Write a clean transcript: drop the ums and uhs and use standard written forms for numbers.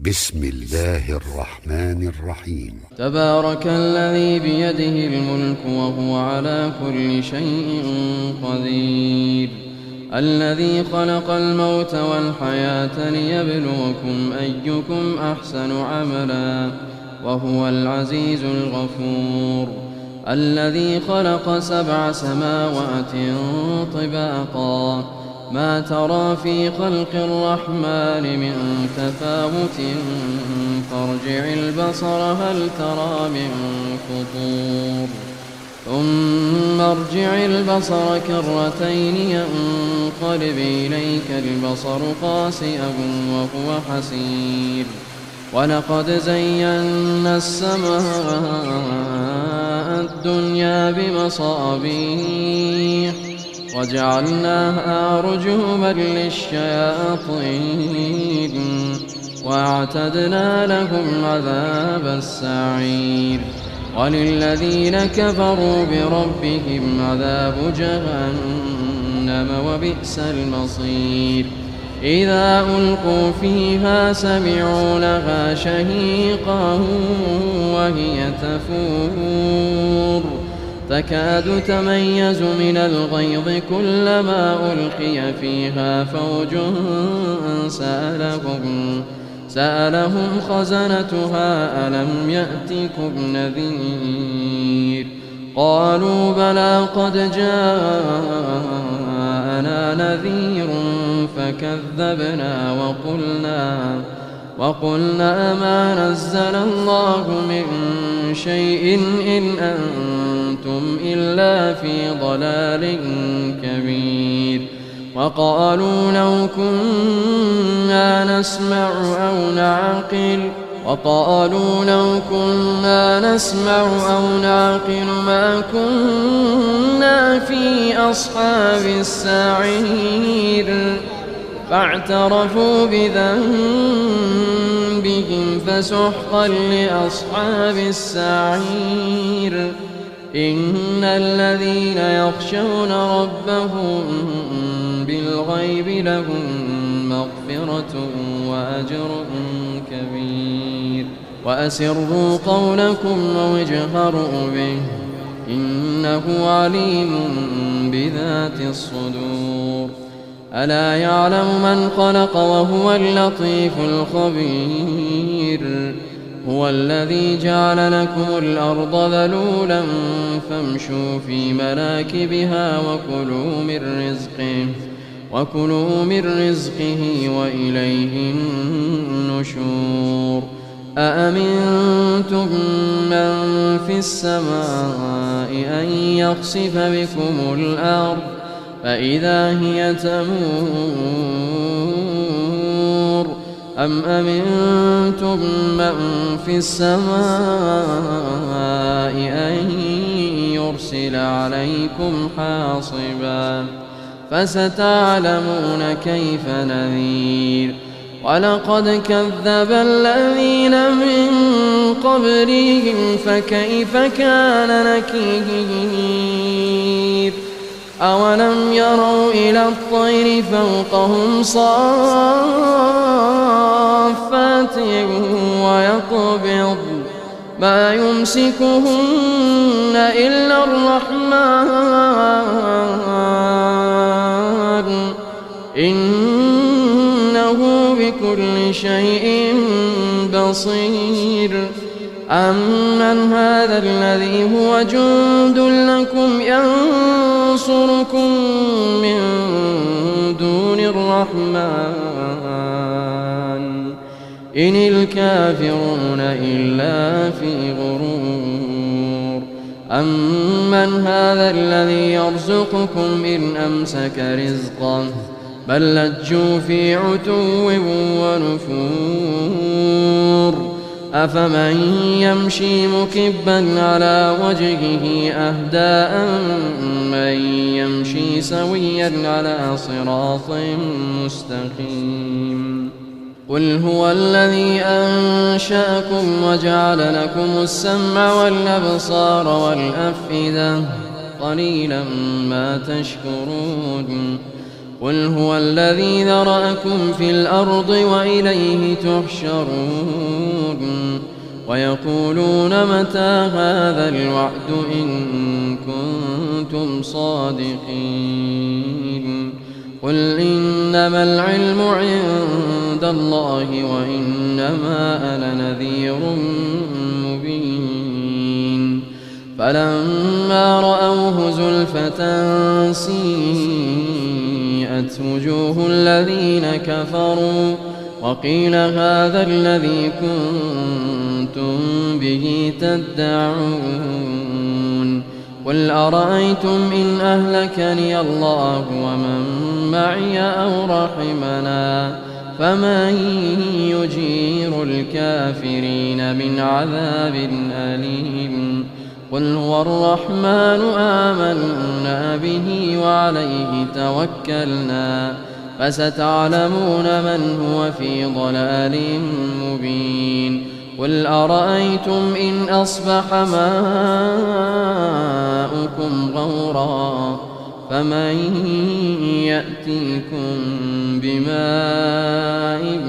بسم الله الرحمن الرحيم. تبارك الذي بيده الملك وهو على كل شيء قدير، الذي خلق الموت والحياة ليبلوكم أيكم أحسن عملا وهو العزيز الغفور، الذي خلق 7 سماوات طباقا ما ترى في خلق الرحمن من تفاوت فارجع البصر هل ترى من فطور ثم ارجع البصر كرتين ينقلب إليك البصر خاسئا وهو حسير، ولقد زينا السماء الدنيا بمصابيح وجعلناها رجوما للشياطين واعتدنا لهم عذاب السعير، وللذين كفروا بربهم عذاب جهنم وبئس المصير. إذا ألقوا فيها سمعوا لها شهيقا وهي تفور تكاد تميز من الغيظ كلما ألقي فيها فوج سألهم خزنتها ألم يأتكم نذير؟ قالوا بلى قد جاءنا نذير فكذبنا وقلنا ما نزل الله من شيء إن أنتم إلا في ضلال كبير. وقالوا لو كنا نسمع أو نعقل ما كنا في أصحاب السعير، فاعترفوا بذنبهم فسحقا لأصحاب السعير. إن الذين يخشون ربهم بالغيب لهم مغفرة وأجر كبير. وأسروا قولكم أو اجهروا به إنه عليم بذات الصدور. ألا يعلم من خلق وهو اللطيف الخبير. هو الذي جعل لكم الأرض ذلولا فامشوا في مناكبها وكلوا من رزقه وإليه النشور. أأمنتم من في السماء أن يخسف بكم الأرض فإذا هي تمور أم أمنتم من في السماء أن يرسل عليكم حاصبا فستعلمون كيف نذير. ولقد كذب الذين من قبلهم فكيف كان نكير. أولم يروا إلى الطير فوقهم صافات ويقبض ما يمسكهن إلا الرحمن إنه بكل شيء بصير. أمن هذا الذي هو جند لكم ينصركم من دون الرحمن إن الكافرون إلا في غرور. أمن هذا الذي يرزقكم إن أمسك رزقه بل لجوا في عتو ونفور. أفمن يمشي مكبا على وجهه أهدى من يمشي سويا على صراط مستقيم. قل هو الذي أنشأكم وجعل لكم السمع والأبصار والأفئدة قليلا ما تشكرون. قل هو الذي ذرأكم في الأرض وإليه تحشرون ويقولون متى هذا الوعد إن كنتم صادقين قل إنما العلم عند الله وإنما أنا نذير مبين فلما رأوه زلفة سيئت وجوه الذين كفروا وقيل هذا الذي كنتم به تدعون قل أرأيتم إن أهلكني الله ومن معي أو رحمنا فمن يجير الكافرين من عذاب أليم قل هو الرحمن آمنا به وعليه توكلنا فستعلمون من هو في ضلال مبين قل أرأيتم إن أصبح ماؤكم غورا فمن يأتيكم بماء